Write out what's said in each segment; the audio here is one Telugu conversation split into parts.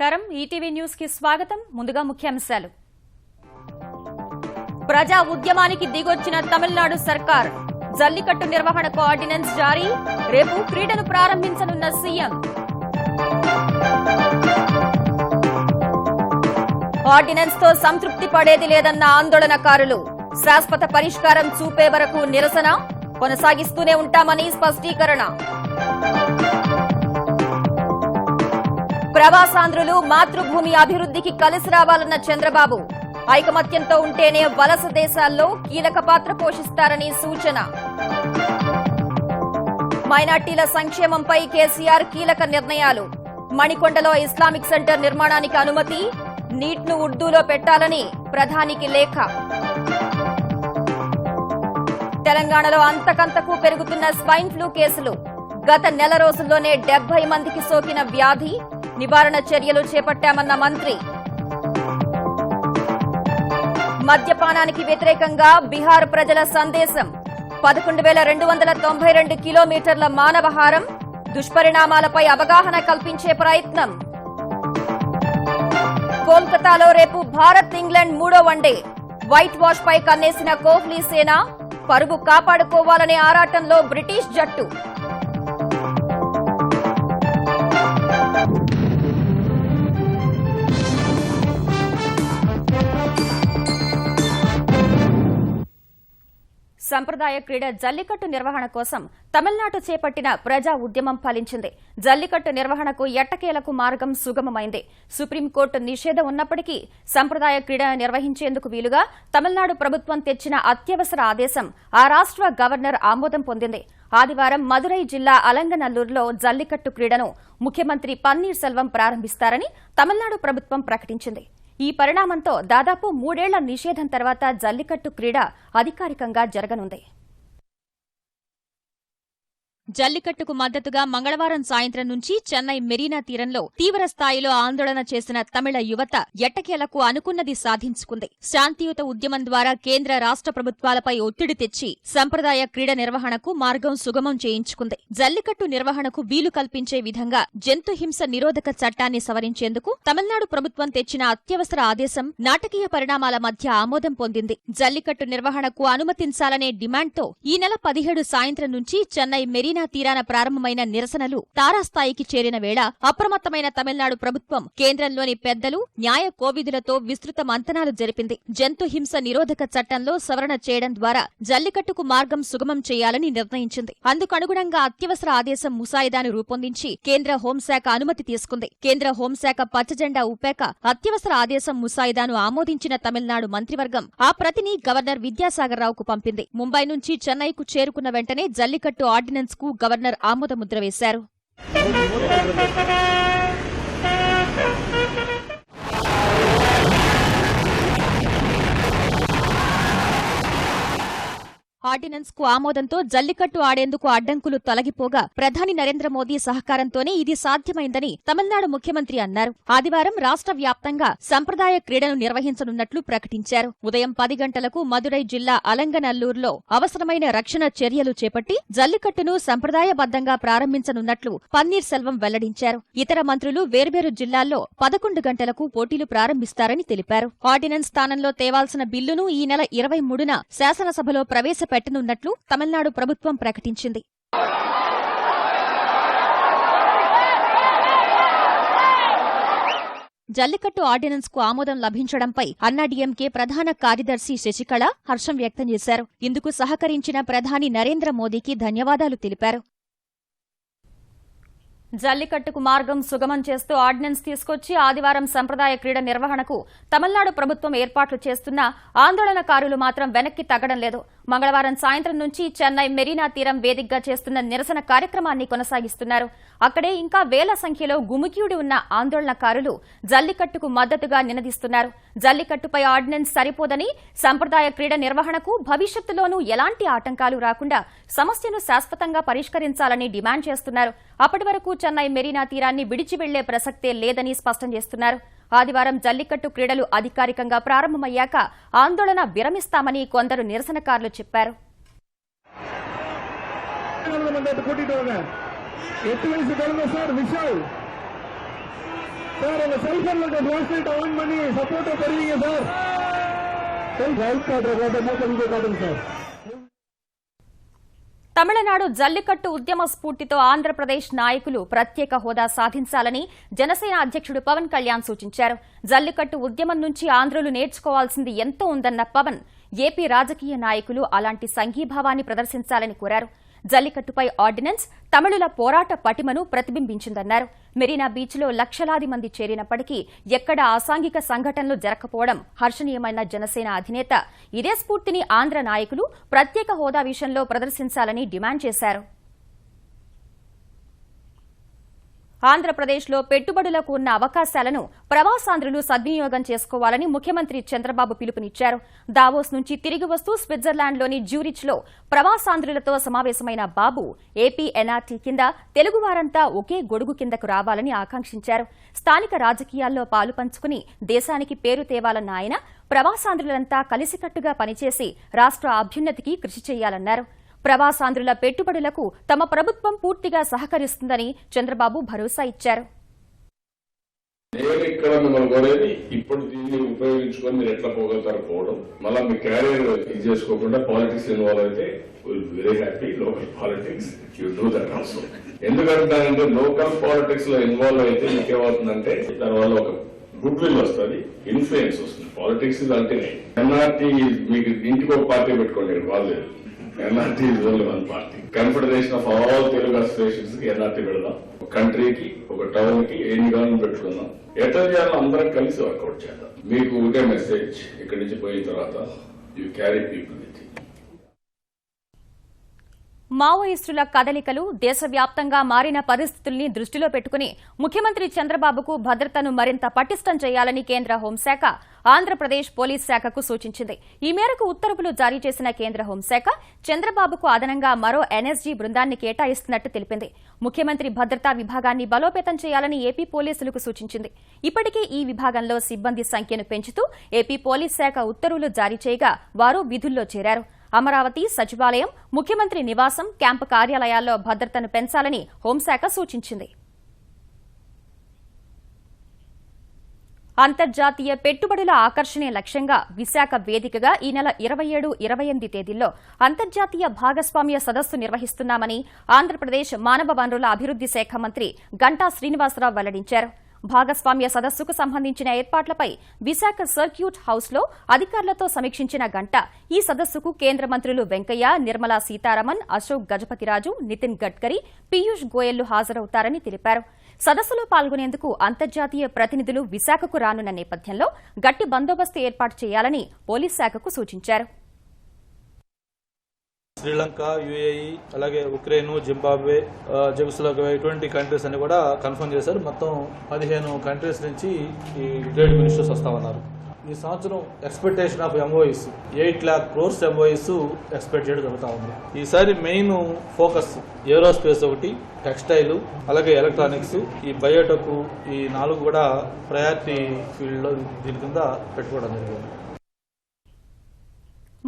నమస్కారం ఈటీవీ న్యూస్ కి స్వాగతం ముందుగా ముఖ్యాంశాలు ప్రజా ఉద్యమానికి దిగొచ్చిన తమిళనాడు సర్కార్ జల్లికట్టు నిర్వహణకు ఆర్డినెన్స్ జారీ రేపు క్రీడను ప్రారంభించనున్న సీఎం ఆర్డినెన్స్ తో సంతృప్తి పడేది లేదన్న ఆందోళనకారులు శాశ్వత పరిష్కారం చూపే వరకు నిరసన కొనసాగిస్తూనే ఉంటామని స్పష్టీకరణ ప్రవాసాంధ్రులు మాతృభూమి అభివృద్ధికి కలిసి రావాలన్న చంద్రబాబు ఐకమత్యంతో ఉంటేనే వలస దేశాల్లో కీలక పాత్ర పోషిస్తారని సూచన మైనార్టీల సంక్షేమంపై కేసీఆర్ కీలక నిర్ణయాలు మణికొండలో ఇస్లామిక్ సెంటర్ నిర్మాణానికి అనుమతి నీట్ ను ఉర్దూలో పెట్టాలని ప్రధానికి లేఖ తెలంగాణలో అంతకంతకు పెరుగుతున్న స్వైన్ ఫ్లూ కేసులు గత నెల రోజుల్లోనే 70 మందికి సోకిన వ్యాధి నివారణ చర్యలు చేపట్టామన్న మంత్రి మద్యపానానికి వ్యతిరేకంగా బీహార్ ప్రజల సందేశం 11,292 కిలోమీటర్ల మానవహారం దుష్పరిణామాలపై అవగాహన కల్పించే ప్రయత్నం కోల్కతాలో రేపు భారత్ ఇంగ్లాండ్ మూడో వన్డే వైట్ వాష్ పై కన్నేసిన కోహ్లీ సేన పరుగు కాపాడుకోవాలనే ఆరాటంలో బ్రిటిష్ జట్టు సంప్రదాయ క్రీడ జల్లికట్టు నిర్వహణ కోసం తమిళనాడు చేపట్టిన ప్రజా ఉద్యమం ఫలించింది. జల్లికట్టు నిర్వహణకు ఎట్టకేలకు మార్గం సుగమమైంది. సుప్రీంకోర్టు నిషేధం ఉన్నప్పటికీ సంప్రదాయ క్రీడ నిర్వహించేందుకు వీలుగా తమిళనాడు ప్రభుత్వం తెచ్చిన అత్యవసర ఆదేశం ఆ రాష్ట్ర గవర్నర్ ఆమోదం పొందింది. ఆదివారం మదురై జిల్లా అలంగనల్లూరులో జల్లికట్టు క్రీడను ముఖ్యమంత్రి పన్నీర్ సెల్వం ప్రారంభిస్తారని తమిళనాడు ప్రభుత్వం ప్రకటించింది. ఈ పరిణామంతో దాదాపు 3 ఏళ్ల నిషేధం తర్వాత జల్లికట్టు క్రీడ అధికారికంగా జరగనుంది. జల్లికట్టుకు మద్దతుగా మంగళవారం సాయంత్రం నుంచి చెన్నై మెరీనా తీరంలో తీవ్ర స్థాయిలో ఆందోళన చేసిన తమిళ యువత ఎట్టకేలకు అనుకున్నది సాధించుకుంది. శాంతియుత ఉద్యమం ద్వారా కేంద్ర రాష్ట్ర ప్రభుత్వాలపై ఒత్తిడి తెచ్చి సంప్రదాయ క్రీడ నిర్వహణకు మార్గం సుగమం చేయించుకుంది. జల్లికట్టు నిర్వహణకు వీలు కల్పించే విధంగా జంతు హింస నిరోధక చట్టాన్ని సవరించేందుకు తమిళనాడు ప్రభుత్వం తెచ్చిన అత్యవసర ఆదేశం నాటకీయ పరిణామాల మధ్య ఆమోదం పొందింది. జల్లికట్టు నిర్వహణకు అనుమతించాలనే డిమాండ్తో ఈ నెల 17 సాయంత్రం నుంచి చెన్నై మెరీనా తీరాన ప్రారంభమైన నిరసనలు తారాస్థాయికి చేరిన వేళ అప్రమత్తమైన తమిళనాడు ప్రభుత్వం కేంద్రంలోని పెద్దలు న్యాయ కోవిధులతో విస్తృత మంతనాలు జరిపింది. జంతు హింస నిరోధక చట్టంలో సవరణ చేయడం ద్వారా జల్లికట్టుకు మార్గం సుగమం చేయాలని నిర్ణయించింది. అందుకనుగుణంగా అత్యవసర ఆదేశం ముసాయిదాను రూపొందించి కేంద్ర హోంశాఖ అనుమతి తీసుకుంది. కేంద్ర హోంశాఖ పచ్చజెండా ఊపాక అత్యవసర ఆదేశం ముసాయిదాను ఆమోదించిన తమిళనాడు మంత్రివర్గం ఆ ప్రతిని గవర్నర్ విద్యాసాగర్ రావుకు పంపింది. ముంబై నుంచి చెన్నైకు చేరుకున్న వెంటనే జల్లికట్టు ఆర్డినెన్స్ కు గవర్నర్ ఆమోదముద్ర వేశారు. ఆర్డినెన్స్ కు ఆమోదంతో జల్లికట్టు ఆడేందుకు అడ్డంకులు తొలగిపోగా ప్రధాని నరేంద్ర మోదీ సహకారంతోనే ఇది సాధ్యమైందని తమిళనాడు ముఖ్యమంత్రి అన్నారు. ఆదివారం రాష్ట్ర వ్యాప్తంగా సంప్రదాయ క్రీడను నిర్వహించనున్నట్లు ప్రకటించారు. ఉదయం 10 గంటలకు మదురై జిల్లా అలంగనల్లూరులో అవసరమైన రక్షణ చర్యలు చేపట్టి జల్లికట్టును సంప్రదాయబద్దంగా ప్రారంభించనున్నట్లు పన్నీర్ సెల్వం వెల్లడించారు. ఇతర మంత్రులు వేర్వేరు జిల్లాల్లో 11 గంటలకు పోటీలు ప్రారంభిస్తారని తెలిపారు. ఆర్డినెన్స్ స్థానంలో తేవాల్సిన బిల్లును ఈ నెల 23న శాసనసభలో పెట్టనున్నట్లు తమిళనాడు ప్రభుత్వం ప్రకటించింది. జల్లికట్టు ఆర్డినెన్స్ కు ఆమోదం లభించడంపై అన్నాడీఎంకే ప్రధాన కార్యదర్శి శశికళ హర్షం వ్యక్తం చేశారు. ఇందుకు సహకరించిన ప్రధాని నరేంద్ర మోదీకి ధన్యవాదాలు తెలిపారు. జల్లికట్టుకు మార్గం సుగమం చేస్తూ ఆర్డినెన్స్ తీసుకొచ్చి ఆదివారం సంప్రదాయ క్రీడ నిర్వహణకు తమిళనాడు ప్రభుత్వం ఏర్పాట్లు చేస్తున్న ఆందోళనకారులు మాత్రం వెనక్కి తగ్గడం లేదు. మంగళవారం సాయంత్రం నుంచి చెన్నై మెరీనా తీరం వేదికగా చేస్తున్న నిరసన కార్యక్రమాన్ని కొనసాగిస్తున్నారు. అక్కడే ఇంకా వేల సంఖ్యలో గుమికూడి ఉన్న ఆందోళనకారులు జల్లికట్టుకు మద్దతుగా నినదిస్తున్నారు. జల్లికట్టుపై ఆర్డినెన్స్ సరిపోదని సంప్రదాయ క్రీడ నిర్వహణకు భవిష్యత్తులోనూ ఎలాంటి ఆటంకాలు రాకుండా సమస్యను శాశ్వతంగా పరిష్కరించాలని డిమాండ్ చేస్తున్నారు. అప్పటి వరకు చెన్నై మెరీనా తీరాన్ని విడిచి వెళ్లే ప్రసక్తే లేదని స్పష్టం చేస్తున్నారు. ఆదివారం జల్లికట్టు క్రీడలు అధికారికంగా ప్రారంభమయ్యాక ఆందోళన విరమిస్తామని కొందరు నిరసనకారులు చెప్పారు. சார் அந்த செல்போன்ல டிரான்ஸ்லேட் ஆன் பண்ணி சப்போர்ட் பண்ணுவீங்க சார். ரைட் காட்டுங்க சார். తమిళనాడు జల్లికట్టు ఉద్యమ స్ఫూర్తితో ఆంధ్రప్రదేశ్ నాయకులు ప్రత్యేక హోదా సాధించాలని జనసేన అధ్యక్షుడు పవన్ కళ్యాణ్ సూచించారు. జల్లికట్టు ఉద్యమం నుంచి ఆంధ్రులు నేర్చుకోవాల్సింది ఎంతో ఉందన్న పవన్ ఏపీ రాజకీయ నాయకులు అలాంటి సంఘీభావాన్ని ప్రదర్శించాలని కోరారు. జల్లికట్టుపై ఆర్డినెన్స్ తమిళుల పోరాట పటిమను ప్రతిబింబించిందన్నారు. మెరీనా బీచ్లో లక్షలాది మంది చేరినప్పటికీ ఎక్కడా అసాంఘిక సంఘటనలు జరగకపోవడం హర్షణీయమైన జనసేన అధినేత ఇదే స్ఫూర్తిని ఆంధ్ర నాయకులు ప్రత్యేక హోదా విషయంలో ప్రదర్శించాలని డిమాండ్ చేశారు. ఆంధ్రప్రదేశ్లో పెట్టుబడులకు ఉన్న అవకాశాలను ప్రవాసాంధ్రులు సద్వినియోగం చేసుకోవాలని ముఖ్యమంత్రి చంద్రబాబు పిలుపునిచ్చారు. దావోస్ నుంచి తిరిగి వస్తూ స్విట్జర్లాండ్లోని జ్యూరిచ్లో ప్రవాసాంధ్రులతో సమావేశమైన బాబు ఏపీ ఎన్ఆర్టీ కింద తెలుగువారంతా ఒకే గొడుగు కిందకు రావాలని ఆకాంక్షించారు. స్థానిక రాజకీయాల్లో పాలు పంచుకుని దేశానికి పేరు తేవాలన్న ఆయన ప్రవాసాంధ్రులంతా కలిసికట్టుగా పనిచేసి రాష్ట్ర అభ్యున్నతికి కృషి చేయాలన్నారు. ప్రవాసాంధ్రుల పెట్టుబడులకు తమ ప్రభుత్వం పూర్తిగా సహకరిస్తుందని చంద్రబాబు భరోసా ఇచ్చారు. నేను ఇక్కడ మిమ్మల్ని కోరేది ఇప్పుడు దీన్ని ఉపయోగించుకొని మీరు ఎట్లా పోగలుగుతారు పోవడం, మళ్ళీ మీ క్యారియర్ ఇది చేసుకోకుండా పాలిటిక్స్ ఇన్వాల్వ్ అయితే very happy. Local politics you do that also. ఎందుకంటే లోకల్ పాలిటిక్స్ లో ఇన్వాల్వ్ అయితే మీకు ఏమవుతుందంటే దానివల్ల ఒక గుడ్ విల్ వస్తుంది, ఇన్ఫ్లుయెన్స్ వస్తుంది. Politics is ultimate. ఎన్ఆర్టీ మీకు ఇంటికి ఒక పార్టీ పెట్టుకోండి, వాళ్ళు NRT is only one party. Confederation of all Telugu associations కి ఎన్ఆర్టీ పెడదాం. ఒక కంట్రీకి ఒక టౌన్ కి ఎన్ని గవర్నమెంట్ పెట్టుకుందాం, ఎట్లా చేయాలో అందరం కలిసి వర్కౌట్ చేద్దాం. మీకు ఉండే మెసేజ్ ఇక్కడి నుంచి పోయిన తర్వాత యూ క్యారీ పీపుల్ విత్. మావోయిస్టుల కదలికలు దేశవ్యాప్తంగా మారిన పరిస్థితుల్ని దృష్టిలో పెట్టుకుని ముఖ్యమంత్రి చంద్రబాబుకు భద్రతను మరింత పటిష్టం చేయాలని కేంద్ర హోంశాఖ ఆంధ్రప్రదేశ్ పోలీస్ శాఖకు సూచించింది. ఈ మేరకు ఉత్తర్వులు జారీ చేసిన కేంద్ర హోంశాఖ చంద్రబాబుకు అదనంగా మరో ఎన్ఎస్జీ బృందాన్ని కేటాయిస్తున్నట్టు తెలిపింది. ముఖ్యమంత్రి భద్రతా విభాగాన్ని బలోపేతం చేయాలని ఏపీ పోలీసులకు సూచించింది. ఇప్పటికే ఈ విభాగంలో సిబ్బంది సంఖ్యను పెంచుతూ ఏపీ పోలీస్ శాఖ ఉత్తర్వులు జారీ చేయగా వారు విధుల్లో చేరారు. అమరావతి, సచివాలయం, ముఖ్యమంత్రి నివాసం, క్యాంపు కార్యాలయాల్లో భద్రతను పెంచాలని హోంశాఖ సూచించింది. అంతర్జాతీయ పెట్టుబడుల ఆకర్షణే లక్ష్యంగా విశాఖ వేదికగా ఈ నెల 27, 28 తేదీల్లో అంతర్జాతీయ భాగస్వామ్య సదస్సు నిర్వహిస్తున్నామని ఆంధ్రప్రదేశ్ మానవ వనరుల అభివృద్ది శాఖ మంత్రి గంటా శ్రీనివాసరావు వెల్లడించారు. భాగస్వామ్య సదస్సుకు సంబంధించిన ఏర్పాట్లపై విశాఖ సర్క్యూట్ హౌస్లో అధికారులతో సమీక్షించిన గంటా ఈ సదస్సుకు కేంద్ర మంత్రులు వెంకయ్య, నిర్మలా సీతారామన్, అశోక్ గజపతిరాజు, నితిన్ గడ్కరీ, పీయూష్ గోయల్లు హాజరవుతారని తెలిపారు. సదస్సులో పాల్గొనేందుకు అంతర్జాతీయ ప్రతినిధులు విశాఖకు రానున్న నేపథ్యంలో గట్టి బందోబస్తు ఏర్పాటు చేయాలని పోలీస్ శాఖకు సూచించారు. శ్రీలంక, యుఏఈ, అలాగే ఉక్రెయిన్, జింబాబ్వే, జెగోస్లోవేకియా ఇటువంటి కంట్రీస్ అన్ని కూడా కన్ఫర్మ్ చేశారు. మొత్తం 15 కంట్రీస్ నుంచి ఈ ట్రేడ్ మినిస్టర్స్ వస్తామన్నారు. ఈ సంవత్సరం expectation of MOEs 8 lakh crores MOEs expect చేయడం జరుగుతూ ఉంది. ఈసారి మెయిన్ ఫోకస్ ఏరోస్పేస్ ఒకటి, టెక్స్టైల్, అలాగే ఎలక్ట్రానిక్స్, ఈ బయోటెక్, ఈ 4 కూడా ప్రయారిటీ ఫీల్డ్ లో దీని కింద పెట్టుకోవడం జరిగింది.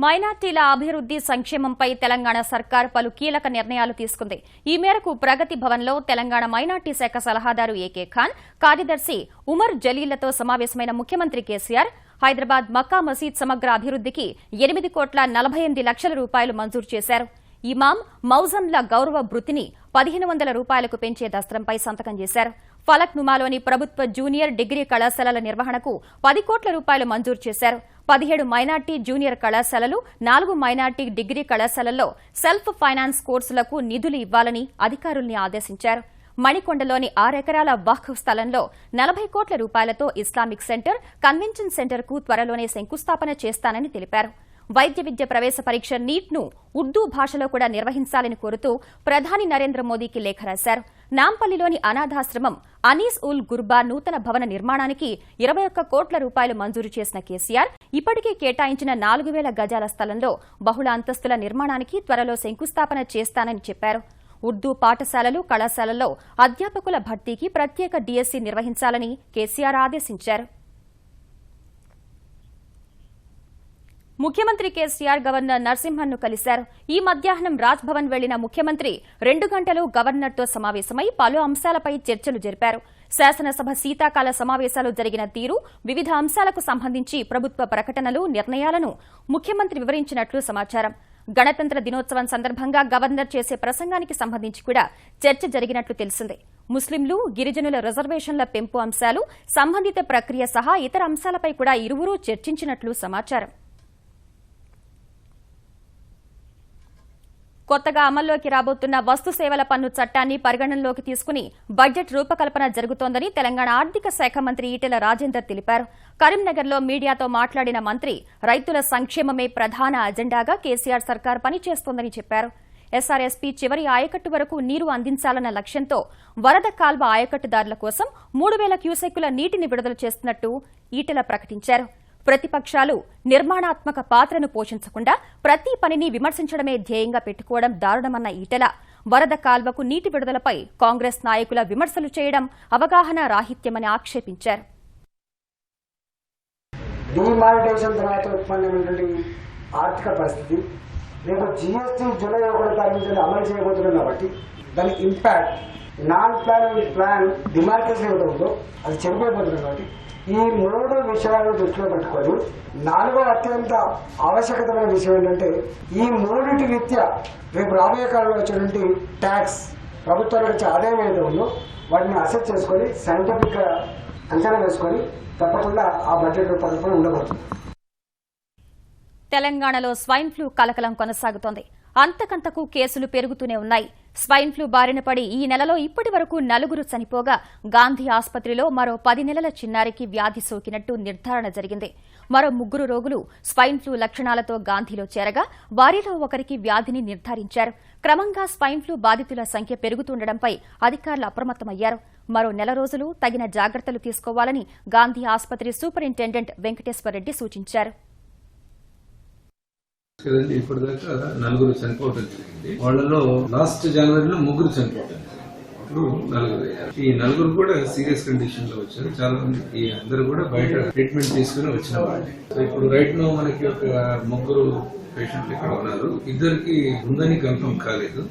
మైనార్టీల అభివృద్ది సంక్షేమంపై తెలంగాణ సర్కార్ పలు కీలక నిర్ణయాలు తీసుకుంది. ఈ మేరకు ప్రగతి భవన్లో తెలంగాణ మైనార్టీ శాఖ సలహాదారు ఏకే ఖాన్, కార్యదర్శి ఉమర్ జలీళ్లతో సమావేశమైన ముఖ్యమంత్రి కేసీఆర్ హైదరాబాద్ మక్కా మసీద్ సమగ్ర అభివృద్దికి 8,48 లక్షల రూపాయలు మంజూరు చేశారు. ఇమాం, మౌజంల గౌరవ భృతిని 1,500 రూపాయలకు పెంచే దస్త్రంపై సంతకం చేశారు. ఫలక్ నుమాలోని ప్రభుత్వ జూనియర్ డిగ్రీ కళాశాలల నిర్వహణకు 10 కోట్ల రూపాయలు మంజూరు చేశారు. 17 మైనార్టీ జూనియర్ కళాశాలలు, 4 మైనార్టీ డిగ్రీ కళాశాలల్లో సెల్ఫ్ ఫైనాన్స్ కోర్సులకు నిధులు ఇవ్వాలని అధికారుల్ని ఆదేశించారు. మణికొండలోని 6 ఎకరాల వక్ఫ్ స్థలంలో 40 కోట్ల రూపాయలతో ఇస్లామిక్ సెంటర్, కన్వెన్షన్ సెంటర్కు త్వరలోనే శంకుస్థాపన చేస్తానని తెలిపారు. వైద్య విద్య ప్రవేశ పరీక్ష నీట్ను ఉర్దూ భాషలో కూడా నిర్వహించాలని కోరుతూ ప్రధాని నరేంద్ర మోదీకి లేఖ రాశారు. నాంపల్లిలోని అనాథాశ్రమం అనీస్ ఉల్ గుర్బా నూతన భవన నిర్మాణానికి 21 కోట్ల రూపాయలు మంజూరు చేసిన కేసీఆర్ ఇప్పటికే కేటాయించిన 4,000 గజాల స్థలంలో బహుళ అంతస్తుల నిర్మాణానికి త్వరలో శంకుస్థాపన చేస్తానని చెప్పారు. ఉర్దూ పాఠశాలలు, కళాశాలల్లో అధ్యాపకుల భర్తీకి ప్రత్యేక డీఎస్సీ నిర్వహించాలని కేసీఆర్ ఆదేశించారు. ముఖ్యమంత్రి కేసీఆర్ గవర్నర్ నరసింహన్ను కలిశారు. ఈ మధ్యాహ్నం రాజ్భవన్ వెళ్లిన ముఖ్యమంత్రి 2 గంటలు గవర్నర్తో సమావేశమై పలు అంశాలపై చర్చలు జరిపారు. శాసనసభ శీతాకాల సమావేశాలు జరిగిన తీరు, వివిధ అంశాలకు సంబంధించి ప్రభుత్వ ప్రకటనలు, నిర్ణయాలను ముఖ్యమంత్రి వివరించినట్లు సమాచారం. గణతంత్ర దినోత్సవం సందర్భంగా గవర్నర్ చేసే ప్రసంగానికి సంబంధించి కూడా చర్చ జరిగినట్లు తెలిసిందే. ముస్లింలు, గిరిజనుల రిజర్వేషన్ల పెంపు అంశాలు, సంబంధిత ప్రక్రియ సహా ఇతర అంశాలపై కూడా ఇరువురూ చర్చించినట్లు సమాచారం. కొత్తగా అమల్లోకి రాబోతున్న వస్తు సేవల పన్ను చట్టాన్ని పరిగణనలోకి తీసుకుని బడ్జెట్ రూపకల్పన జరుగుతోందని తెలంగాణ ఆర్థిక శాఖ మంత్రి ఈటెల రాజేందర్ తెలిపారు. కరీంనగర్లో మీడియాతో మాట్లాడిన మంత్రి రైతుల సంక్షేమమే ప్రధాన అజెండాగా కేసీఆర్ సర్కార్ పనిచేస్తోందని చెప్పారు. ఎస్ఆర్ఎస్పీ చివరి ఆయకట్టు వరకు నీరు అందించాలన్న లక్ష్యంతో వరద కాల్వ ఆయకట్టుదారుల కోసం 3,000 క్యూసెక్కుల నీటిని విడుదల చేస్తున్నట్టు ఈటెల ప్రకటించారు. ప్రతిపక్షాలు నిర్మాణాత్మక పాత్రను పోషించకుండా ప్రతి పనిని విమర్శించడమే ధ్యేయంగా పెట్టుకోవడం దారుణమన్న ఈటెల వరద కాల్వకు నీటి విడుదలపై కాంగ్రెస్ నాయకుల విమర్శలు చేయడం అవగాహన రాహిత్యమని ఆక్షేపించారు. డిమానిటైజేషన్ తర్వాత ఉత్పన్నమైనటువంటి ఆర్థిక పరిస్థితి, రేపు జీఎస్టీ జూలై 1వ తారీఖు నుంచి అమలు చేయబోతున్నాం కాబట్టి దాని ఇంపాక్ట్ నాన్ ప్లాన్ డిమానిటైజేషన్ ఏదైతుందో అది చెడిపోయిపోతుంది. కాబట్టి ఈ 3 విషయాలను దృష్టిలో పెట్టుకొని 4వ అత్యంత ఆవశ్యకతమైన విషయం ఏంటంటే ఈ 3 రీత్యా రేపు రాబోయే కాలంలో వచ్చేటువంటి ట్యాక్స్, ప్రభుత్వానికి వచ్చే ఆదాయం ఏదైతే ఉందో వాటిని అసెస్ చేసుకొని సైంటిఫిక్ గా అంచనా వేసుకొని తప్పకుండా ఆ బడ్జెట్ రూపకల్పన ఉండబోతుంది. తెలంగాణలో స్వైన్ ఫ్లూ కలకలం కొనసాగుతోంది. అంతకంతకు కేసులు పెరుగుతూనే ఉన్నాయి. స్వైన్ ఫ్లూ బారిన పడి ఈ నెలలో ఇప్పటి వరకు 4 చనిపోగా గాంధీ ఆసుపత్రిలో మరో 10 నెలల చిన్నారికి వ్యాధి సోకినట్టు నిర్ధారణ జరిగింది. మరో 3 రోగులు స్వైన్ ఫ్లూ లక్షణాలతో గాంధీలో చేరగా వారిలో ఒకరికి వ్యాధిని నిర్ధారించారు. క్రమంగా స్వైన్ ఫ్లూ బాధితుల సంఖ్య పెరుగుతుండటంపై అధికారులు అప్రమత్తమయ్యారు. మరో నెల రోజులు తగిన జాగ్రత్తలు తీసుకోవాలని గాంధీ ఆసుపత్రి సూపరింటెండెంట్ వెంకటేశ్వరరెడ్డి సూచించారు. కదండి ఇప్పటిదాకా 4 చనిపోవటం జరిగింది. వాళ్ళలో లాస్ట్ జనవరిలో 3 చనిపోవటం ఇప్పుడు 4 అయ్యారు. ఈ 4 కూడా సీరియస్ కండిషన్ లో వచ్చారు. చాలా మంది ఈ అందరూ కూడా బయట ట్రీట్మెంట్ తీసుకుని వచ్చిన వాళ్ళే. ఇప్పుడు రైట్ నో మనకి ఒక 3 పేషెంట్లు ఇక్కడ ఉన్నారు. 2కి ఉందని కన్ఫర్మ్ కాలేదు.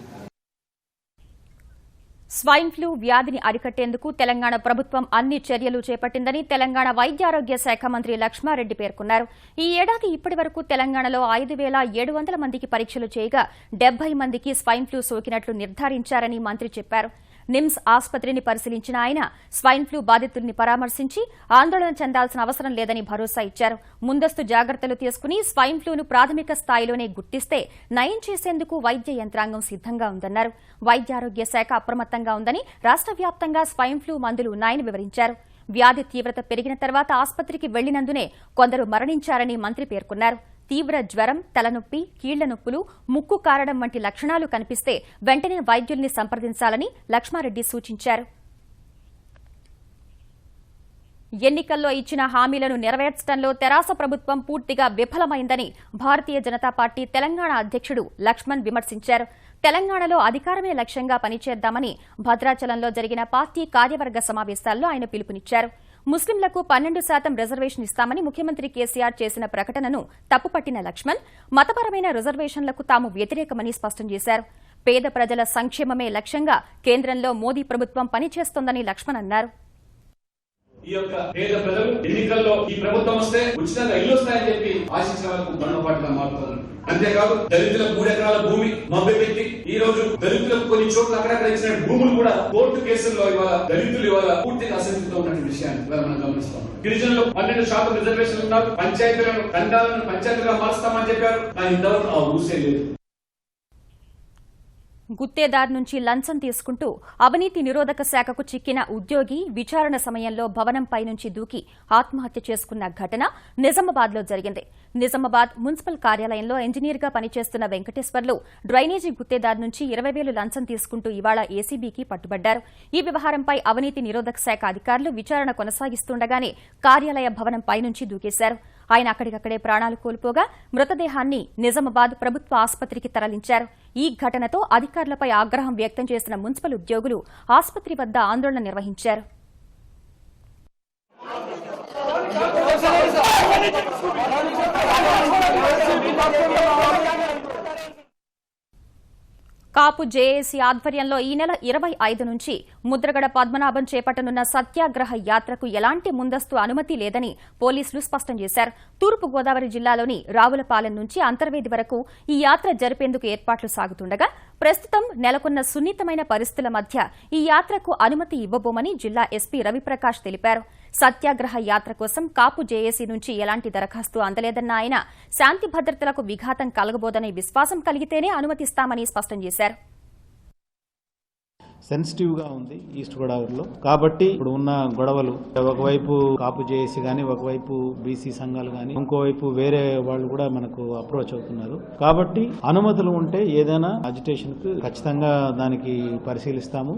స్వైన్ ఫ్లూ వ్యాధిని అరికట్టేందుకు తెలంగాణ ప్రభుత్వం అన్ని చర్యలు చేపట్టిందని తెలంగాణ వైద్యారోగ్య శాఖ మంత్రి లక్ష్మారెడ్డి పేర్కొన్నారు. ఈ ఏడాది ఇప్పటి వరకు తెలంగాణలో 5,700 మందికి పరీక్షలు చేయగా 70 మందికి స్వైన్ ఫ్లూ సోకినట్లు నిర్ధారించారని మంత్రి చెప్పారు. నిమ్స్ ఆసుపత్రిని పరిశీలించిన ఆయన స్వైన్ ఫ్లూ బాధితుల్ని పరామర్శించి ఆందోళన చెందాల్సిన అవసరం లేదని భరోసా ఇచ్చారు. ముందస్తు జాగ్రత్తలు తీసుకుని స్వైన్ ఫ్లూను ప్రాథమిక స్థాయిలోనే గుర్తిస్తే నయం చేసేందుకు వైద్య యంత్రాంగం సిద్దంగా ఉందన్నారు. వైద్యారోగ్య శాఖ అప్రమత్తంగా ఉందని, రాష్ట్ర వ్యాప్తంగా స్వైన్ ఫ్లూ మందులు ఉన్నాయని వివరించారు. వ్యాధి తీవ్రత పెరిగిన తర్వాత ఆసుపత్రికి వెళ్లినందునే కొందరు మరణించారని మంత్రి పేర్కొన్నారు. తీవ్ర జ్వరం, తలనొప్పి, కీళ్ల నొప్పులు, ముక్కు కారడం వంటి లక్షణాలు కనిపిస్తే వెంటనే వైద్యుల్ని సంప్రదించాలని లక్ష్మారెడ్డి సూచించారు. ఎన్నికల్లో ఇచ్చిన హామీలను నెరవేర్చడంలో తెరాస ప్రభుత్వం పూర్తిగా విఫలమైందని భారతీయ జనతా పార్టీ తెలంగాణ అధ్యక్షుడు లక్ష్మణ్ విమర్శించారు. తెలంగాణలో అధికారమే లక్ష్యంగా పనిచేద్దామని భద్రాచలంలో జరిగిన పార్టీ కార్యవర్గ సమావేశాల్లో ఆయన పిలుపునిచ్చారు. ముస్లింలకు 12% రిజర్వేషన్ ఇస్తామని ముఖ్యమంత్రి కేసీఆర్ చేసిన ప్రకటనను తప్పుపట్టిన లక్ష్మణ్ మతపరమైన రిజర్వేషన్లకు తాము వ్యతిరేకమని స్పష్టం చేశారు. పేద ప్రజల సంక్షేమమే లక్ష్యంగా కేంద్రంలో మోదీ ప్రభుత్వం పనిచేస్తోందని లక్ష్మణ్ అన్నారు. ఈ యొక్క పేద ప్రజలు ఎన్నికల్లో ఈ ప్రభుత్వం వస్తే ఉచితంగా ఇల్లు వస్తాయని చెప్పి ఆశించిన వాళ్ళకు బండపాటుగా మారుతుంది. అంతేకాదు దళితులకు 3 ఎకరాల భూమి మభ్యపెట్టి ఈ రోజు దళితులకు కొన్ని చోట్ల అక్కడక్కడ ఇచ్చిన భూములు కూడా కోర్టు కేసుల్లో ఇవాళ దళితులు ఇవాళ పూర్తిగా అసంతృప్తితో ఉన్నటువంటి విషయాన్ని మనం గమనిస్తాం. గిరిజనులు 12% రిజర్వేషన్లు ఉన్నారు. పంచాయతీలను ఖండాలను పంచాయతీగా మారుస్తామని చెప్పారు. కానీ ఇంతవరకు ఆ ఊసే లేదు. గుత్తేదార్ నుంచి లంచం తీసుకుంటూ అవినీతి నిరోధక శాఖకు చిక్కిన ఉద్యోగి విచారణ సమయంలో భవనంపై నుంచి దూకి ఆత్మహత్య చేసుకున్న ఘటన నిజామాబాద్లో జరిగింది. నిజామాబాద్ మున్సిపల్ కార్యాలయంలో ఇంజనీర్గా పనిచేస్తున్న వెంకటేశ్వర్లు డ్రైనేజీ గుత్తేదార్ నుంచి 20,000 లంచం తీసుకుంటూ ఇవాళ ఏసీబీకి పట్టుబడ్డారు. ఈ వ్యవహారంపై అవినీతి నిరోధక శాఖ అధికారులు విచారణ కొనసాగిస్తుండగానే కార్యాలయ భవనంపై నుంచి దూకేశారు. ఆయన అక్కడికక్కడే ప్రాణాలు కోల్పోగా మృతదేహాన్ని నిజామాబాద్ ప్రభుత్వ ఆసుపత్రికి తరలించారు. ఈ ఘటనతో అధికారులపై ఆగ్రహం వ్యక్తం చేసిన మున్సిపల్ ఉద్యోగులు ఆసుపత్రి వద్ద ఆందోళన నిర్వహించారు. కాపు జేఏసీ ఆధ్వర్యంలో ఈ నెల 25 నుంచి ముద్రగడ పద్మనాభం చేపట్టనున్న సత్యాగ్రహ యాత్రకు ఎలాంటి ముందస్తు అనుమతి లేదని పోలీసులు స్పష్టం చేశారు. తూర్పు గోదావరి జిల్లాలోని రావులపాలెం నుంచి అంతర్వేది వరకు ఈ యాత్ర జరిపేందుకు ఏర్పాట్లు సాగుతుండగా ప్రస్తుతం నెలకొన్న సున్నితమైన పరిస్థితుల మధ్య ఈ యాత్రకు అనుమతి ఇవ్వబోమని జిల్లా ఎస్పీ రవిప్రకాష్ తెలిపారు. సత్యాగ్రహ యాత్ర కోసం కాపు జేఏసీ నుంచి ఎలాంటి దరఖాస్తు అందలేదన్న ఆయన శాంతి భద్రతలకు విఘాతం కలగబోదనే విశ్వాసం కలిగితేనే అనుమతిస్తామని స్పష్టం చేశారు. సెన్సిటివ్ గా ఉంది ఈస్ట్ గోదావరిలో. కాబట్టి ఇప్పుడు ఉన్న గొడవలు ఒకవైపు కాపు జేఏసీ గానీ, ఒకవైపు బీసీ సంఘాలు గానీ, ఇంకోవైపు వేరే వాళ్ళు కూడా మనకు అప్రోచ్ అవుతున్నారు. కాబట్టి అనుమతులు ఉంటే ఏదైనా అజిటేషన్ కు ఖచ్చితంగా దానికి పరిశీలిస్తాము.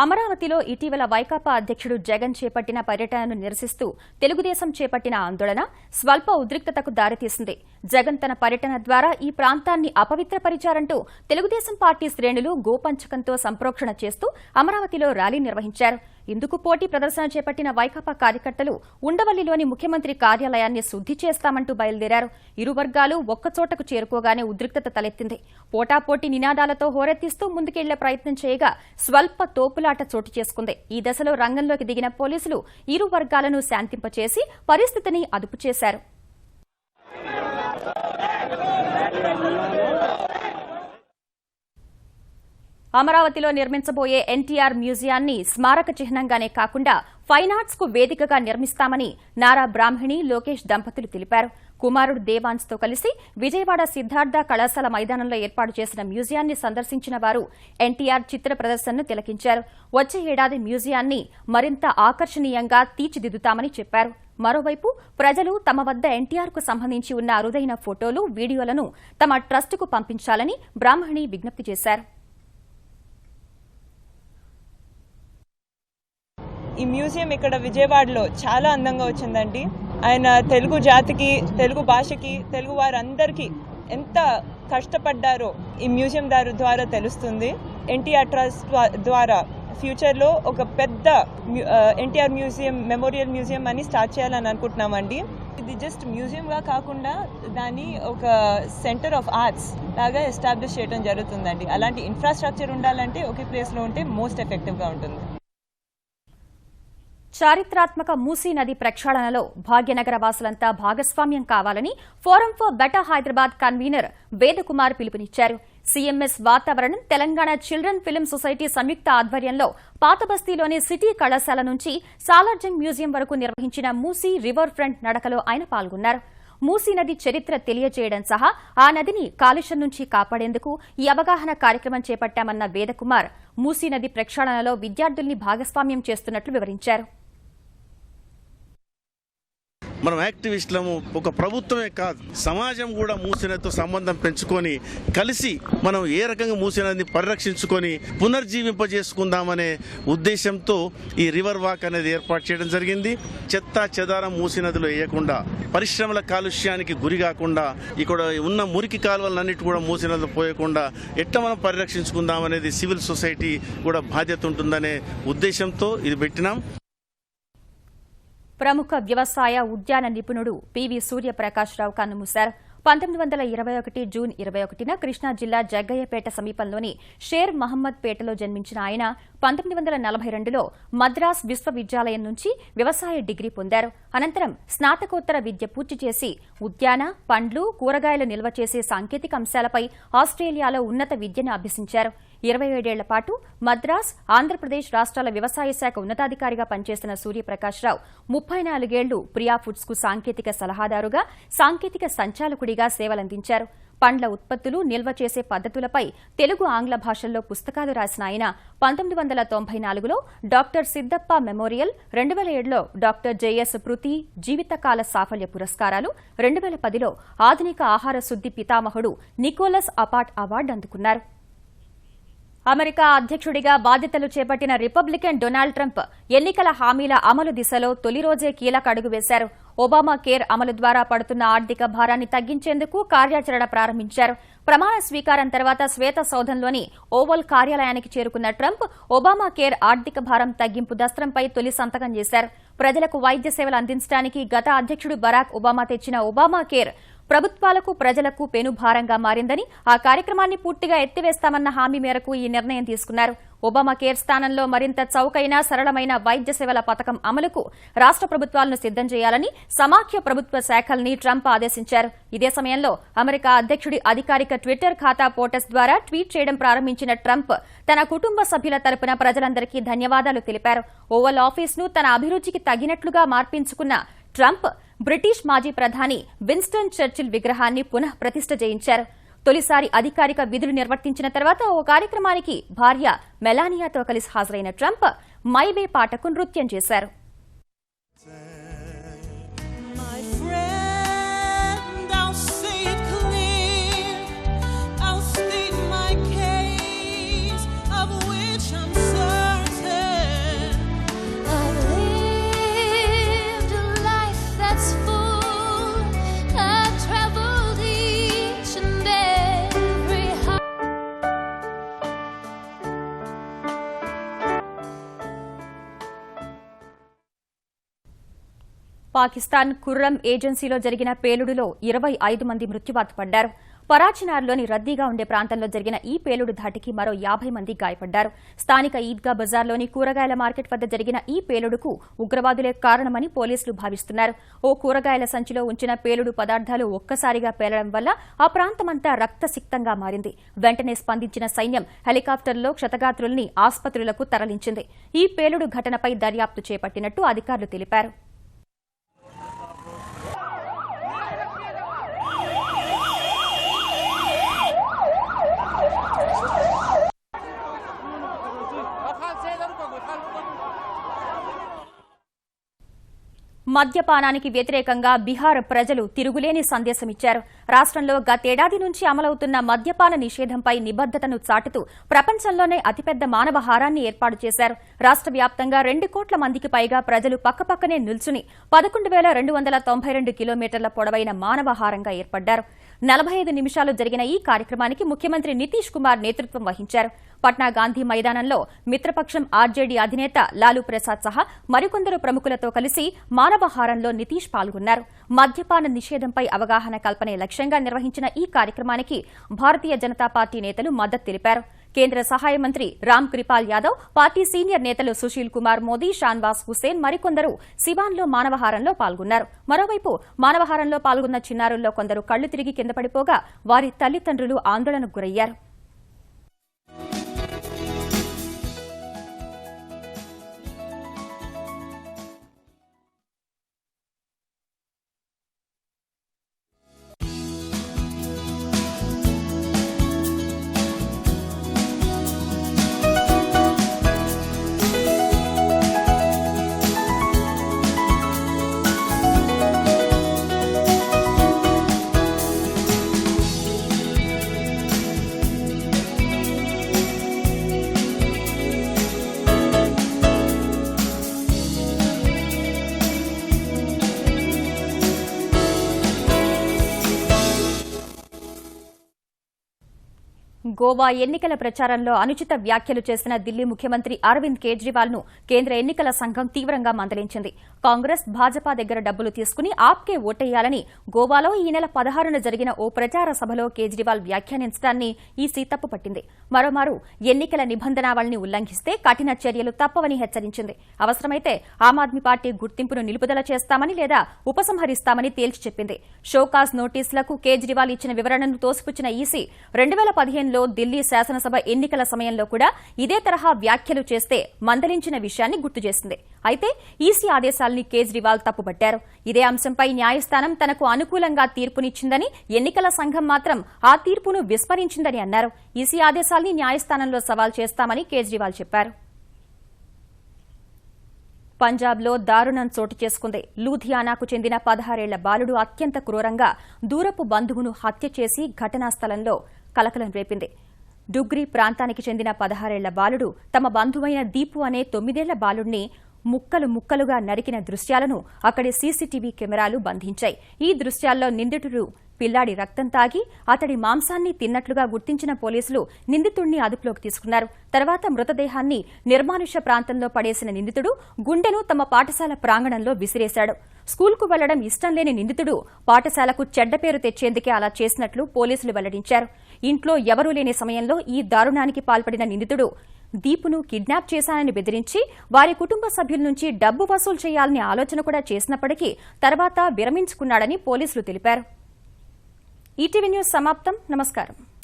అమరావతిలో ఇటీవల వైకాపా అధ్యక్షుడు జగన్ చేపట్టిన పర్యటనను నిరసిస్తూ తెలుగుదేశం చేపట్టిన ఆందోళన స్వల్ప ఉద్రిక్తతకు దారితీసింది. జగన్ తన పర్యటన ద్వారా ఈ ప్రాంతాన్ని అపవిత్రపరిచారంటూ తెలుగుదేశం పార్టీ శ్రేణులు గోపంచకంతో సంప్రోక్షణ చేస్తూ అమరావతిలో ర్యాలీ నిర్వహించారు. ఇందుకు పోటీ ప్రదర్శన చేపట్టిన వైకాపా కార్యకర్తలు ఉండవల్లిలోని ముఖ్యమంత్రి కార్యాలయాన్ని శుద్ది చేస్తామంటూ బయలుదేరారు. ఇరు వర్గాలు ఒక్కచోటకు చేరుకోగానే ఉద్రిక్తత తలెత్తింది. పోటాపోటీ నినాదాలతో హోరెత్తిస్తూ ముందుకెళ్లే ప్రయత్నం చేయగా స్వల్ప తోపులాట చోటు చేసుకుంది. ఈ దశలో రంగంలోకి దిగిన పోలీసులు ఇరు వర్గాలను శాంతింపచేసి పరిస్థితిని అదుపు చేశారు. అమరావతిలో నిర్మించబోయే ఎన్టీఆర్ మ్యూజియాన్ని స్మారక చిహ్నంగానే కాకుండా ఫైన్ ఆర్ట్స్ కు వేదికగా నిర్మిస్తామని నారా బ్రాహ్మణి లోకేష్ దంపతులు తెలిపారు. కుమారుడు దేవాన్స్ తో కలిసి విజయవాడ సిద్ధార్థ కళాశాల మైదానంలో ఏర్పాటు చేసిన మ్యూజియాన్ని సందర్శించిన వారు ఎన్టీఆర్ చిత్ర ప్రదర్శనను తిలకించారు. వచ్చే ఏడాది మ్యూజియాన్ని మరింత ఆకర్షణీయంగా తీర్చిదిద్దుతామని చెప్పారు. మరోవైపు ప్రజలు తమ వద్ద ఎన్టీఆర్ కు సంబంధించి ఉన్న అరుదైన ఫోటోలు, వీడియోలను తమ ట్రస్టుకు పంపించాలని బ్రాహ్మణి విజ్ఞప్తి చేశారు. ఈ మ్యూజియం ఇక్కడ విజయవాడలో చాలా అందంగా వచ్చిందండి. ఆయన తెలుగు జాతికి, తెలుగు భాషకి, తెలుగు వారందరికీ ఎంత కష్టపడ్డారో ఈ మ్యూజియం ద్వారా తెలుస్తుంది. ఎన్టీఆర్ ట్రస్ట్ ద్వారా ఫ్యూచర్లో ఒక పెద్ద ఎన్టీఆర్ మ్యూజియం, మెమోరియల్ మ్యూజియం అని స్టార్ట్ చేయాలని అనుకుంటున్నామండి. ఇది జస్ట్ మ్యూజియంగా కాకుండా దాన్ని ఒక సెంటర్ ఆఫ్ ఆర్ట్స్ లాగా ఎస్టాబ్లిష్ చేయడం జరుగుతుందండి. అలాంటి ఇన్ఫ్రాస్ట్రక్చర్ ఉండాలంటే ఒకే ప్లేస్లో ఉంటే మోస్ట్ ఎఫెక్టివ్గా ఉంటుంది. చారిత్రాత్మక మూసీ నది ప్రక్షాళనలో భాగ్యనగర వాసులంతా భాగస్వామ్యం కావాలని forum for better Hyderabad convener Vedakumar పిలుపునిచ్చారు. సీఎంఎస్ వాతావరణం తెలంగాణ చిల్డ్రన్ ఫిల్మ్ సొసైటీ సంయుక్త ఆధ్వర్యంలో పాతబస్తీలోని సిటీ కళాశాల నుంచి సాలార్జంగ్ మ్యూజియం వరకు నిర్వహించిన మూసీ రివర్ ఫ్రంట్ నడకలో ఆయన పాల్గొన్నారు. మూసీ నది చరిత్ర తెలియజేయడం సహా ఆ నదిని కాలుష్యం నుంచి కాపాడేందుకు ఈ అవగాహన కార్యక్రమం చేపట్టామన్న వేదకుమార్ మూసీ నది ప్రక్షాళనలో విద్యార్థుల్ని భాగస్వామ్యం చేస్తున్నట్లు వివరించారు. మనం యాక్టివిస్టులము, ఒక ప్రభుత్వమే కాదు సమాజం కూడా మూసినదితో సంబంధం పెంచుకొని కలిసి మనం ఏ రకంగా మూసినదిని పరిరక్షించుకొని పునర్జీవింపజేసుకుందామనే ఉద్దేశంతో ఈ రివర్ వాక్ అనేది ఏర్పాటు చేయడం జరిగింది. చెత్త చెదారం మూసినదిలో వేయకుండా, పరిశ్రమల కాలుష్యానికి గురి కాకుండా, ఇక్కడ ఉన్న మురికి కాలువలన్నిటి కూడా మూసినదిలో పోయకుండా ఎట్లా మనం పరిరక్షించుకుందామనేది సివిల్ సొసైటీ కూడా బాధ్యత ఉంటుందనే ఉద్దేశంతో ఇది పెట్టినాం. ప్రముఖ వ్యవసాయ ఉద్యాన నిపుణుడు పివి సూర్యప్రకాశ్రావు కన్నుమూశారు. 1921 జూన్ 21న కృష్ణా జిల్లా జగ్గయ్యపేట సమీపంలోని షేర్ మహమ్మద్ పేటలో జన్మించిన ఆయన 1942లో మద్రాస్ విశ్వవిద్యాలయం నుంచి వ్యవసాయ డిగ్రీ పొందారు. అనంతరం స్నాతకోత్తర విద్య పూర్తి చేసి ఉద్యాన, పండ్లు, కూరగాయలు నిల్వ చేసే సాంకేతిక అంశాలపై ఆస్ట్రేలియాలో ఉన్నత విద్యను అభ్యసించారు. 27 ఏళ్ల పాటు మద్రాస్, ఆంధ్రప్రదేశ్ రాష్ట్రాల వ్యవసాయ శాఖ ఉన్నతాధికారిగా పనిచేసిన సూర్యప్రకాశ్రావు 34 ఏళ్లు ప్రియా ఫుడ్స్ కు సాంకేతిక సలహాదారుగా, సాంకేతిక సంచాలకుడిగా సేవలందించారు. పండ్ల ఉత్పత్తులు నిల్వ చేసే పద్దతులపై తెలుగు, ఆంగ్ల భాషల్లో పుస్తకాలు రాసిన ఆయన 1994లో డాక్టర్ సిద్దప్ప మెమోరియల్, 2007లో డాక్టర్ జేఎస్ పృథి జీవితకాల సాఫల్య పురస్కారాలు, 2010లో ఆధునిక ఆహార శుద్ది పితామహుడు నికోలస్ అపాట్ అవార్డు అందుకున్నారు. అమెరికా అధ్యక్షుడిగా బాధ్యతలు చేపట్టిన రిపబ్లికన్ డొనాల్డ్ ట్రంప్ ఎన్నికల హామీల అమలు దిశలో తొలి రోజే కీలక అడుగు వేశారు. ఒబామా కేర్ అమలు ద్వారా పడుతున్న ఆర్థిక భారాన్ని తగ్గించేందుకు కార్యాచరణ ప్రారంభించారు. ప్రమాణ స్వీకారం తర్వాత శ్వేత సౌధంలోని ఓవల్ కార్యాలయానికి చేరుకున్న ట్రంప్ ఒబామా కేర్ ఆర్థిక భారం తగ్గింపు దస్త్రంపై తొలి సంతకం చేశారు. ప్రజలకు వైద్య సేవలు అందించడానికి గత అధ్యక్షుడు బరాక్ ఒబామా తెచ్చిన ఒబామా కేర్ ప్రభుత్వాలకు ప్రజలకు పెనుభారంగా మారిందని ఆ కార్యక్రమాన్ని పూర్తిగా ఎత్తివేస్తామన్న హామీ మేరకు ఈ నిర్ణయం తీసుకున్నారు. ఒబామా కేర్ స్థానంలో మరింత చౌకైన సరళమైన వైద్య సేవల పథకం అమలుకు రాష్ట్ర ప్రభుత్వాలను సిద్దం చేయాలని సమాఖ్య ప్రభుత్వ శాఖల్ని ట్రంప్ ఆదేశించారు. ఇదే సమయంలో అమెరికా అధ్యక్షుడి అధికారిక ట్విట్టర్ ఖాతా పోటస్ ద్వారా ట్వీట్ చేయడం ప్రారంభించిన ట్రంప్ తన కుటుంబ సభ్యుల తరపున ప్రజలందరికీ ధన్యవాదాలు తెలిపారు. ఓవల్ ఆఫీస్ను తన అభిరుచికి తగినట్లుగా మార్పించుకున్న ట్రంప్ బ్రిటిష్ మాజీ ప్రధాని విన్స్టన్ చర్చిల్ విగ్రహాన్ని పునః ప్రతిష్ఠ చేయించారు. తొలిసారి అధికారిక విధులు నిర్వర్తించిన తర్వాత ఓ కార్యక్రమానికి భార్య మెలానియాతో కలిసి హాజరైన ట్రంప్ మై వే పాటకు నృత్యం చేశారు. పాకిస్తాన్ ఖుర్రం ఏజెన్సీలో జరిగిన పేలుడులో 25 మంది మృత్యువాత పడ్డారు. పరాచినార్లోని రద్దీగా ఉండే ప్రాంతంలో జరిగిన ఈ పేలుడు ధాటికి మరో 50 మంది గాయపడ్డారు. స్థానిక ఈద్గా బజార్లోని కూరగాయల మార్కెట్ వద్ద జరిగిన ఈ పేలుడుకు ఉగ్రవాదులే కారణమని పోలీసులు భావిస్తున్నారు. ఓ కూరగాయల సంచిలో ఉంచిన పేలుడు పదార్థాలు ఒక్కసారిగా పేలడం వల్ల ఆ ప్రాంతమంతా రక్తసిక్తంగా మారింది. వెంటనే స్పందించిన సైన్యం హెలికాప్టర్లో క్షతగాత్రుల్ని ఆసుపత్రులకు తరలించింది. ఈ పేలుడు ఘటనపై దర్యాప్తు చేపట్టినట్టు అధికారులు తెలిపారు. మద్యపానానికి వ్యతిరేకంగా బీహార్ ప్రజలు తిరుగులేని సందేశమిచ్చారు. రాష్ట్రంలో గతేడాది నుంచి అమలవుతున్న మద్యపాన నిషేధంపై నిబద్దతను చాటుతూ ప్రపంచంలోనే అతిపెద్ద మానవహారాన్ని ఏర్పాటు చేశారు. రాష్ట్ర వ్యాప్తంగా 2 కోట్ల మందికి పైగా ప్రజలు పక్కపక్కనే నిల్చుని 11,292 కిలోమీటర్ల పొడవైన మానవహారంగా ఏర్పడ్డారు. 45 నిమిషాలు జరిగిన ఈ కార్యక్రమానికి ముఖ్యమంత్రి నితీష్ కుమార్ నేతృత్వం వహించారు. పట్నా గాంధీ మైదానంలో మిత్రపక్షం ఆర్జేడీ అధినేత లాలూ ప్రసాద్ సహా మరికొందరు ప్రముఖులతో కలిసి మానవహారంలో నితీష్ పాల్గొన్నారు. మద్యపాన నిషేధంపై అవగాహన కల్పనే లక్ష్యంగా నిర్వహించిన ఈ కార్యక్రమానికి భారతీయ జనతా పార్టీ నేతలు మద్దతు తెలిపారు. కేంద్ర సహాయ మంత్రి రామ్ కృపాల్ యాదవ్, పార్టీ సీనియర్ నేతలు సుశీల్ కుమార్ మోదీ, షాన్వాస్ హుసేన్ మరికొందరు సివాన్లో మానవహారంలో పాల్గొన్నారు. మరోవైపు మానవహారంలో పాల్గొన్న చిన్నారుల్లో కొందరు కళ్లు తిరిగి కింద పడిపోగా వారి తల్లిదండ్రులు ఆందోళనకు గురయ్యారు. గోవా ఎన్నికల ప్రచారంలో అనుచిత వ్యాఖ్యలు చేసిన ఢిల్లీ ముఖ్యమంత్రి అరవింద్ కేజ్రీవాల్ ను కేంద్ర ఎన్నికల సంఘం తీవ్రంగా మందలించింది. కాంగ్రెస్, భాజపా దగ్గర డబ్బులు తీసుకుని ఆప్కే ఓటేయాలని గోవాలో ఈ నెల 16న జరిగిన ఓ ప్రచార సభలో కేజ్రీవాల్ వ్యాఖ్యానించడాన్ని ఈసీ తప్పుపట్టింది. మరోమారు ఎన్నికల నిబంధనావళిని ఉల్లంఘిస్తే కఠిన చర్యలు తప్పవని హెచ్చరించింది. అవసరమైతే ఆమ్ ఆద్మీ పార్టీ గుర్తింపును నిలుపుదల చేస్తామని లేదా ఉపసంహరిస్తామని తేల్చి చెప్పింది. షోకాజ్ నోటీసులకు కేజ్రీవాల్ ఇచ్చిన వివరణను తోసిపుచ్చిన ఈసీ 2015లో ఢిల్లీ శాసనసభ ఎన్నికల సమయంలో కూడా ఇదే తరహా వ్యాఖ్యలు చేస్తే మందలించిన విషయాన్ని గుర్తు చేసింది. అయితే ఈసీ ఆదేశాల్ని కేజ్రీవాల్ తప్పుపట్టారు. ఇదే అంశంపై న్యాయస్థానం తనకు అనుకూలంగా తీర్పునిచ్చిందని, ఎన్నికల సంఘం మాత్రం ఆ తీర్పును విస్మరించిందని అన్నారు. ఈసీ ఆదేశాల్ని న్యాయస్థానంలో సవాల్ చేస్తామని కేజ్రీవాల్ చెప్పారు. పంజాబ్లో దారుణం చోటు చేసుకుంది. లూధియానాకు చెందిన 16 ఏళ్ల బాలుడు అత్యంత క్రూరంగా దూరపు బంధువును హత్య చేసి ఘటనా స్థలంలో కలకలం రేపింది. డుగ్రీ ప్రాంతానికి చెందిన 16 ఏళ్ల బాలుడు తమ బంధువైన దీపు అనే 9 ఏళ్ల బాలుడిని ముక్కలు ముక్కలుగా నరికిన దృశ్యాలను అక్కడి సీసీటీవీ కెమెరాలు బంధించాయి. ఈ దృశ్యాల్లో నిందితుడు పిల్లాడి రక్తం తాగి అతడి మాంసాన్ని తిన్నట్లుగా గుర్తించిన పోలీసులు నిందితుడిని అదుపులోకి తీసుకున్నారు. తర్వాత మృతదేహాన్ని నిర్మానుష్య ప్రాంతంలో పడేసిన నిందితుడు గుండెను తమ పాఠశాల ప్రాంగణంలో విసిరేశాడు. స్కూల్కు వెళ్లడం ఇష్టం లేని నిందితుడు పాఠశాలకు చెడ్డ పేరు తెచ్చేందుకే అలా చేసినట్లు పోలీసులు వెల్లడించారు. ఇంట్లో ఎవరూ లేని సమయంలో ఈ దారుణానికి పాల్పడిన నిందితుడు దీపును కిడ్నాప్ చేశానని బెదిరించి వారి కుటుంబ సభ్యుల నుంచి డబ్బు వసూలు చేయాలని ఆలోచన కూడా చేసినప్పటికీ తర్వాత విరమించుకున్నాడని పోలీసులు తెలిపారు. ఈటీవీ న్యూస్ సమాప్తం. నమస్కారం.